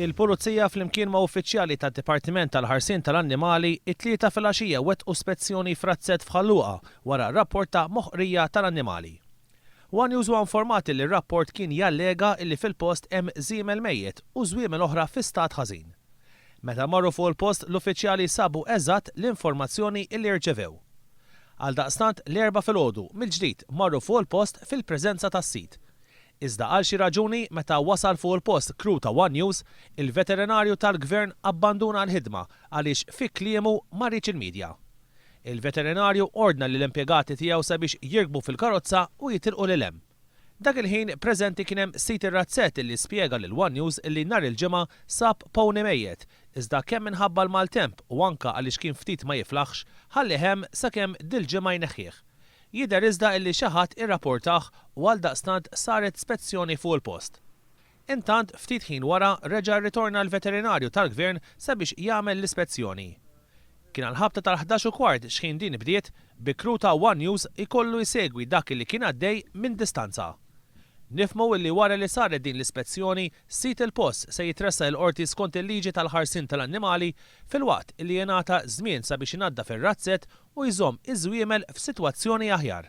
Il-Pulizija flimkien ma' uffiċjali tad-Dipartiment tal-Ħarsien tal-Annimali it-tlieta filgħaxija wettqu spezzjoni frazzett f'Ħalluqa wara r-rapport ta' moħqrija tal-annimali. One News huwa informati li r-rapport kien jallega illi fil-post hemm żiemel mejjed u żwiemel oħra fi stat ħażin. Meta marru fuq il-post l-uffiċjali sabu eżatt l-informazzjoni illi rċevew. Għaldaqstant l-4 filgħodu mill-ġdid marru fuq il-post fil-preżenza tas-sit. Iżda għal xi raġuni meta wasal fuq il-post crew ta' One News, il-veterinarju tal-Gvern abbanduna l-ħidma għaliex fi kliemu ma rridx il-medja. Il-veterinarju ordna lill-impjegati tiegħu sabiex jirkbu fil-karozza u jitilqu lil hemm. Dak il-ħin preżenti kien hemm Siti Razzett li spjega lil One News illi nhar il-ġimgħa sab pony mejjed, iżda kemm minħabba l-maltemp u anke għaliex kien ftit ma jiflaħx, ħalli hemm sakemm dil-ġimgħa jneħħih. Jidher iżda illi xi ħadd irrapportah u għaldaqstant saret spezzjoni fuq il-post. Intant ftit ħin wara reġa' rritorna l-veterinarju tal-Gvern sabiex jagħmel l-ispezzjoni. Kien għal-ħabta tal-11:15 x'ħin din bdiet bi crew ta' One News ikollu jsegwi dak li kien għaddej minn distanza. Nifhmu illi wara li saret din l-ispezzjoni sit il-post se jitressa l-qorti skont il-liġi tal-ħarsien tal-annimali filwaqt illi jingħata żmien sabiex ingħadda fir-razzett u jżomm iż-żwiemel f'sitwazzjoni aħjar.